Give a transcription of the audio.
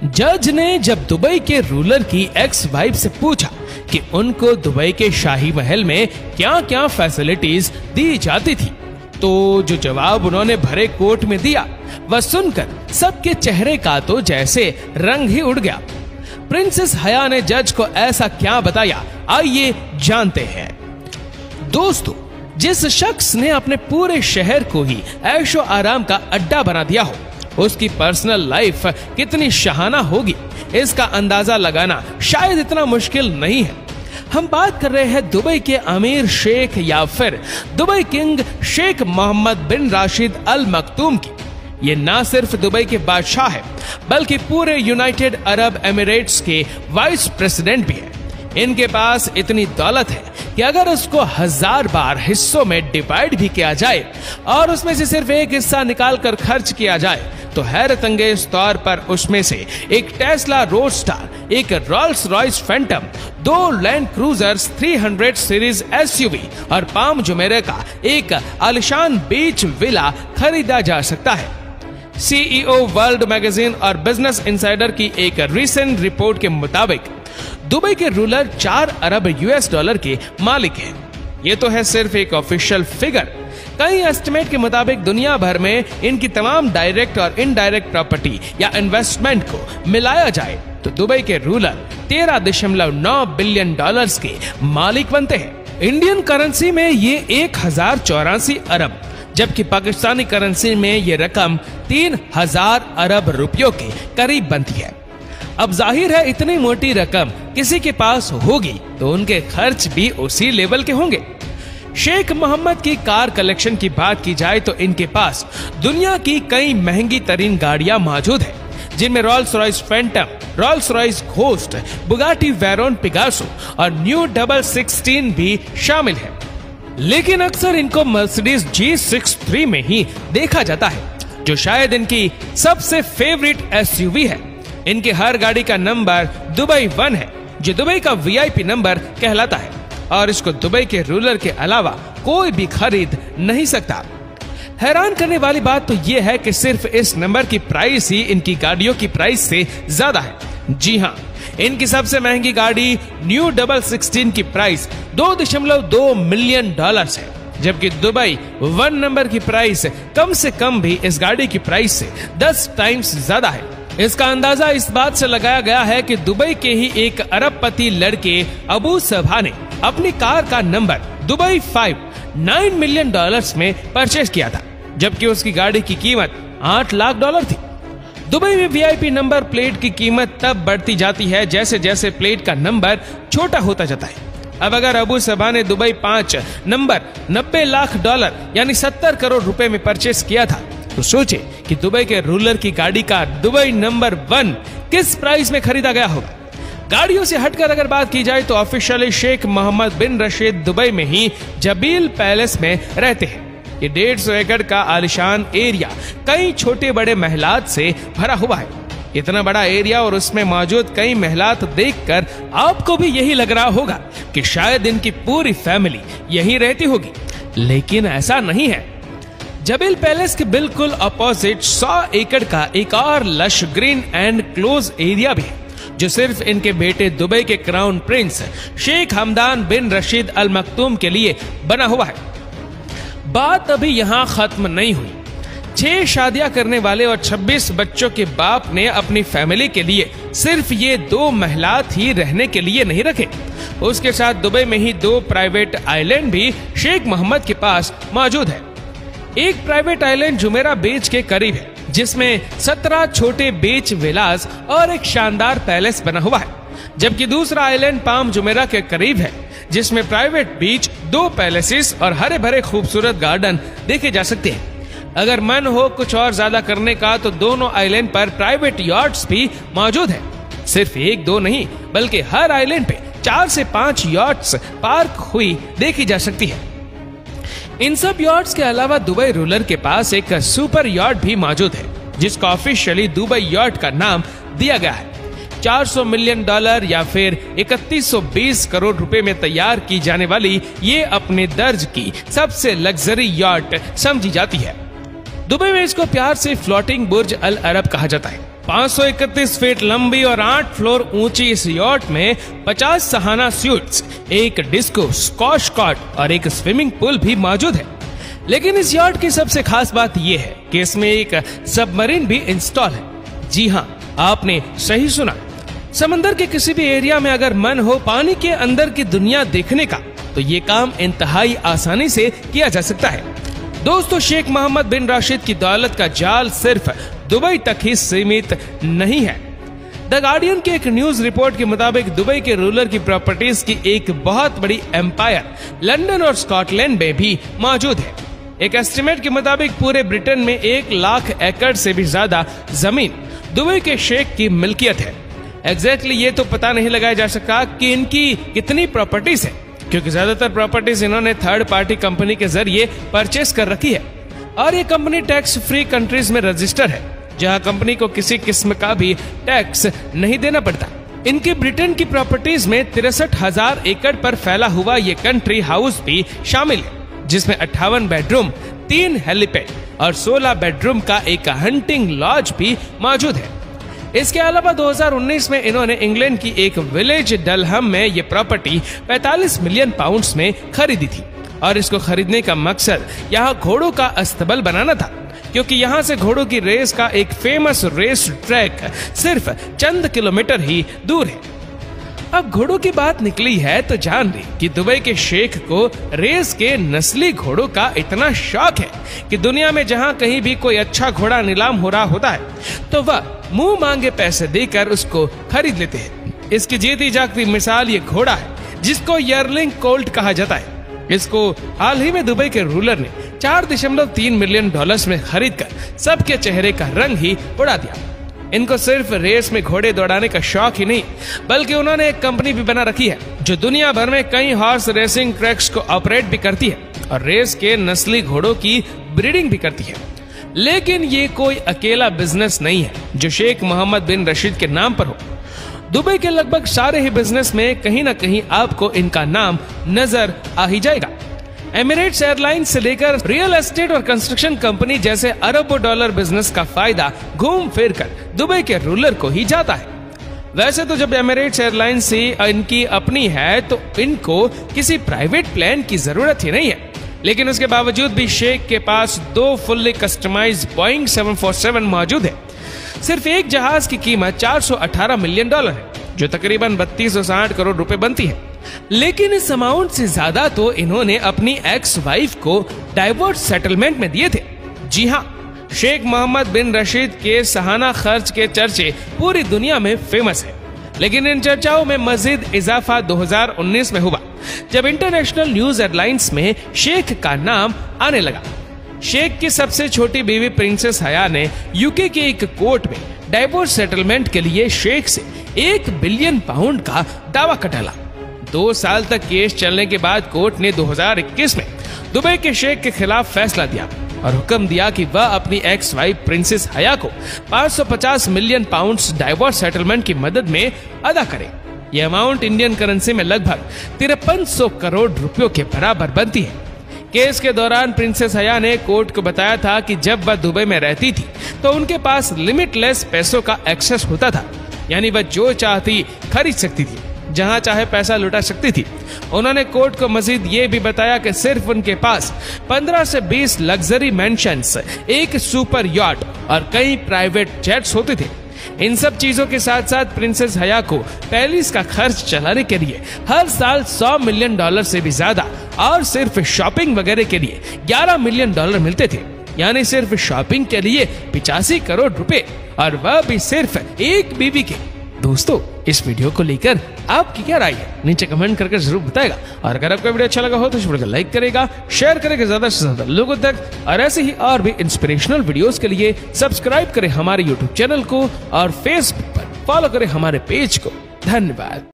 जज ने जब दुबई के रूलर की एक्स वाइफ से पूछा कि उनको दुबई के शाही महल में क्या क्या फैसिलिटीज दी जाती थी, तो जो जवाब उन्होंने भरे कोर्ट में दिया वह सुनकर सबके चेहरे का तो जैसे रंग ही उड़ गया। प्रिंसेस हया ने जज को ऐसा क्या बताया, आइए जानते हैं। दोस्तों, जिस शख्स ने अपने पूरे शहर को ही ऐशो आराम का अड्डा बना दिया हो, उसकी पर्सनल लाइफ कितनी शाहाना होगी, इसका अंदाजा लगाना शायद इतना मुश्किल नहीं है। हम बात कर रहे हैं दुबई के अमीर शेख या फिर दुबई किंग शेख मोहम्मद बिन राशिद अल मखतूम की। ये ना सिर्फ दुबई के बादशाह है, बल्कि पूरे यूनाइटेड अरब एमिरेट्स के वाइस प्रेसिडेंट भी है। इनके पास इतनी दौलत है कि अगर उसको 1000 बार हिस्सों में डिवाइड भी किया जाए और उसमें से सिर्फ एक हिस्सा निकाल कर खर्च किया जाए, तो हैरत अंगेज तौर पर उसमें से एक टेस्ला रोडस्टर, एक roles Royce Phantom, 2 land cruisers 300 series SUV और पाम जुमेरे का एक आलिशान बीच विला खरीदा जा सकता है। सीईओ वर्ल्ड मैगजीन और बिजनेस इनसाइडर की एक रीसेंट रिपोर्ट के मुताबिक दुबई के रूलर 4 अरब यूएस डॉलर के मालिक हैं। ये तो है सिर्फ एक ऑफिशियल फिगर। कई एस्टिमेट के मुताबिक दुनिया भर में इनकी तमाम डायरेक्ट और इनडायरेक्ट प्रॉपर्टी या इन्वेस्टमेंट को मिलाया जाए तो दुबई के रूलर 13.9 बिलियन डॉलर्स के मालिक बनते हैं। इंडियन करेंसी में ये 1084 अरब, जबकि पाकिस्तानी करेंसी में ये रकम 3000 अरब रुपयों के करीब बनती है। अब जाहिर है इतनी मोटी रकम किसी के पास होगी तो उनके खर्च भी उसी लेवल के होंगे। शेख मोहम्मद की कार कलेक्शन की बात की जाए तो इनके पास दुनिया की कई महंगी तरीन गाड़ियां मौजूद है, जिनमें Rolls Royce Phantom, Rolls Royce Ghost, Bugatti Veyron पिगासो और न्यू 616 भी शामिल है। लेकिन अक्सर इनको मर्सिडीज G63 में ही देखा जाता है, जो शायद इनकी सबसे फेवरेट एसयूवी है। इनकी हर गाड़ी का नंबर दुबई 1 है, जो दुबई का वीआईपी नंबर कहलाता है और इसको दुबई के रूलर के अलावा कोई भी खरीद नहीं सकता। हैरान करने वाली बात तो यह है कि सिर्फ इस नंबर की प्राइस ही इनकी गाड़ियों की प्राइस से ज्यादा है। जी हाँ, इनकी सबसे महंगी गाड़ी न्यू 616 की प्राइस 2.2 मिलियन डॉलर्स है, जबकि दुबई 1 नंबर की प्राइस कम से कम भी इस गाड़ी की प्राइस से 10 टाइम्स ज्यादा है। इसका अंदाजा इस बात से लगाया गया है कि दुबई के ही एक अरबपति लड़के अबू सबा ने अपनी कार का नंबर दुबई 5 9 मिलियन डॉलर्स में परचेज किया था, जबकि उसकी गाड़ी की कीमत 8 लाख डॉलर थी। दुबई में वीआईपी नंबर प्लेट की कीमत तब बढ़ती जाती है जैसे जैसे प्लेट का नंबर छोटा होता जाता है। अब अगर अबू सबा ने दुबई 5 नंबर 90 लाख डॉलर यानी 70 करोड़ रुपए में परचेस किया था, तो सोचे कि दुबई के रूलर की गाड़ी का दुबई नंबर 1 किस प्राइस में खरीदा गया होगा। गाड़ियों से हटकर अगर बात की जाए तो ऑफिशियली शेख मोहम्मद बिन रशीद दुबई में ही जबील पैलेस में रहते हैं। ये 150 एकड़ का आलिशान एरिया कई छोटे बड़े महलात से भरा हुआ है। इतना बड़ा एरिया और उसमें मौजूद कई महलात देखकर आपको भी यही लग रहा होगा कि शायद इनकी पूरी फैमिली यहीं रहती होगी, लेकिन ऐसा नहीं है। जबील पैलेस के बिल्कुल अपोजिट 100 एकड़ का एक और lush green and close area भी है, जो सिर्फ इनके बेटे दुबई के क्राउन प्रिंस शेख हमदान बिन रशीद अल मखतूम के लिए बना हुआ है। बात अभी यहाँ खत्म नहीं हुई। 6 शादियां करने वाले और 26 बच्चों के बाप ने अपनी फैमिली के लिए सिर्फ ये 2 महलात ही रहने के लिए नहीं रखे। उसके साथ दुबई में ही 2 प्राइवेट आइलैंड भी शेख मोहम्मद के पास मौजूद है। एक प्राइवेट आइलैंड जुमेरा बीच के करीब है, जिसमें 17 छोटे बीच विलास और एक शानदार पैलेस बना हुआ है, जबकि दूसरा आइलैंड पाम जुमेरा के करीब है, जिसमें प्राइवेट बीच, 2 पैलेसेस और हरे भरे खूबसूरत गार्डन देखे जा सकते हैं। अगर मन हो कुछ और ज्यादा करने का तो दोनों आइलैंड पर प्राइवेट यॉट्स भी मौजूद है। सिर्फ 1-2 नहीं, बल्कि हर आइलैंड पे 4 से 5 यॉट्स पार्क हुई देखी जा सकती है। इन सब यॉट्स के अलावा दुबई रूलर के पास एक सुपर यॉट भी मौजूद है, जिसका ऑफिशियली दुबई यॉट का नाम दिया गया है। 400 मिलियन डॉलर या फिर 3120 करोड़ रुपए में तैयार की जाने वाली ये अपने दर्ज की सबसे लग्जरी यॉट समझी जाती है। दुबई में इसको प्यार से फ्लोटिंग बुर्ज अल अरब कहा जाता है। 531 फीट लंबी और 8 फ्लोर ऊंची इस यॉट में 50 सहाना स्यूट्स, एक डिस्को, स्क्वॉश कॉर्ट और एक स्विमिंग पूल भी मौजूद है। लेकिन इस यॉट की सबसे खास बात यह है कि इसमें एक सबमरीन भी इंस्टॉल है। जी हाँ, आपने सही सुना। समंदर के किसी भी एरिया में अगर मन हो पानी के अंदर की दुनिया देखने का, तो ये काम इंतहाई आसानी से किया जा सकता है। दोस्तों, शेख मोहम्मद बिन राशिद की दौलत का जाल सिर्फ दुबई तक ही सीमित नहीं है। द गार्डियन की एक न्यूज रिपोर्ट के मुताबिक दुबई के रूलर की प्रॉपर्टीज की एक बहुत बड़ी एम्पायर लंदन और स्कॉटलैंड में भी मौजूद है। एक एस्टिमेट के मुताबिक पूरे ब्रिटेन में 1 लाख एकड़ से भी ज्यादा जमीन दुबई के शेख की मिल्कियत है। एग्जैक्टली ये तो पता नहीं लगाया जा सका कि इनकी कितनी प्रॉपर्टीज है, क्योंकि ज्यादातर प्रॉपर्टीज इन्होंने थर्ड पार्टी कंपनी के जरिए परचेस कर रखी है और ये कंपनी टैक्स फ्री कंट्रीज में रजिस्टर है, जहां कंपनी को किसी किस्म का भी टैक्स नहीं देना पड़ता। इनकी ब्रिटेन की प्रॉपर्टीज में 63,000 एकड़ पर फैला हुआ ये कंट्री हाउस भी शामिल है, जिसमें 58 बेडरूम, 3 हेलीपैड और 16 बेडरूम का एक हंटिंग लॉज भी मौजूद है। इसके अलावा 2019 में इन्होंने इंग्लैंड की एक विलेज डलहम में ये प्रॉपर्टी 45 मिलियन पाउंड्स में खरीदी थी और इसको खरीदने का मकसद यहाँ घोड़ों का अस्तबल बनाना था, क्योंकि यहाँ से घोड़ों की रेस का एक फेमस रेस ट्रैक सिर्फ चंद किलोमीटर ही दूर है। अब घोड़ों की बात निकली है तो जान ली कि दुबई के शेख को रेस के नस्ली घोड़ों का इतना शौक है कि दुनिया में जहां कहीं भी कोई अच्छा घोड़ा नीलाम हो रहा होता है तो वह मुंह मांगे पैसे देकर उसको खरीद लेते हैं। इसकी जीती जागती मिसाल ये घोड़ा है जिसको यर्लिंग कोल्ट कहा जाता है। इसको हाल ही में दुबई के रूलर ने 4.3 मिलियन डॉलर्स में खरीदकर सबके चेहरे का रंग ही उड़ा दिया। इनको सिर्फ रेस में घोड़े दौड़ाने का शौक ही नहीं, बल्कि उन्होंने एक कंपनी भी बना रखी है जो दुनिया भर में कई हॉर्स रेसिंग ट्रैक्स को ऑपरेट भी करती है और रेस के नस्ली घोड़ों की ब्रीडिंग भी करती है। लेकिन ये कोई अकेला बिजनेस नहीं है जो शेख मोहम्मद बिन रशीद के नाम पर हो। दुबई के लगभग सारे ही बिजनेस में कहीं ना कहीं आपको इनका नाम नजर आ ही जाएगा। एमिरेट्स एयरलाइंस से लेकर रियल एस्टेट और कंस्ट्रक्शन कंपनी जैसे अरबों डॉलर बिजनेस का फायदा घूम फिर कर दुबई के रूलर को ही जाता है। वैसे तो जब एमिरेट्स एयरलाइंस ही इनकी अपनी है तो इनको किसी प्राइवेट प्लेन की जरूरत ही नहीं है, लेकिन उसके बावजूद भी शेख के पास 2 फुल्ली कस्टमाइज्ड बोइंग 747 मौजूद है। सिर्फ एक जहाज की कीमत 418 मिलियन डॉलर है, जो तकरीबन 3260 करोड़ रुपए बनती है। लेकिन इस अमाउंट से ज्यादा तो इन्होंने अपनी एक्स वाइफ को डाइवोर्स सेटलमेंट में दिए थे। जी हाँ, शेख मोहम्मद बिन रशीद के सहाना खर्च के चर्चे पूरी दुनिया में फेमस है। लेकिन इन चर्चाओं में मजीद इजाफा 2019 में हुआ, जब इंटरनेशनल न्यूज एयरलाइंस में शेख का नाम आने लगा। शेख की सबसे छोटी बीवी प्रिंसेस हया ने यूके के एक कोर्ट में डाइवोर्स सेटलमेंट के लिए शेख से 1 बिलियन पाउंड का दावा कटाला। 2 साल तक केस चलने के बाद कोर्ट ने 2021 में दुबई के शेख के खिलाफ फैसला दिया और हुक्म दिया कि वह अपनी एक्स वाइफ प्रिंसेस हया को 550 मिलियन पाउंड्स डाइवोर्स सेटलमेंट की मदद में अदा करे। यह अमाउंट इंडियन करेंसी में लगभग 5300 करोड़ रुपयों के बराबर बनती है। केस के दौरान प्रिंसेस हया ने कोर्ट को बताया था कि जब वह दुबई में रहती थी तो उनके पास लिमिटलेस पैसों का एक्सेस होता था, यानी वह जो चाहती खरीद सकती थी, जहां चाहे पैसा लुटा सकती थी। उन्होंने कोर्ट को मजीद ये भी बताया कि सिर्फ उनके पास 15 से 20 लग्जरी मैंशंस, एक सुपर यॉट और कई प्राइवेट जेट्स होते थे। इन सब चीजों के साथ साथ प्रिंसेस हया को पैलेस का खर्च चलाने के लिए हर साल 100 मिलियन डॉलर से भी ज्यादा और सिर्फ शॉपिंग वगैरह के लिए 11 मिलियन डॉलर मिलते थे, यानी सिर्फ शॉपिंग के लिए 85 करोड़ रुपए, और वह भी सिर्फ एक बीवी के। दोस्तों, इस वीडियो को लेकर आपकी क्या राय है नीचे कमेंट करके जरूर बताएगा। और अगर आपको वीडियो अच्छा लगा हो तो इस वीडियो को लाइक करेगा, शेयर करेगा ज्यादा से ज्यादा लोगों तक, और ऐसे ही और भी इंस्पिरेशनल वीडियोस के लिए सब्सक्राइब करें हमारे यूट्यूब चैनल को और फेसबुक पर फॉलो करें हमारे पेज को। धन्यवाद।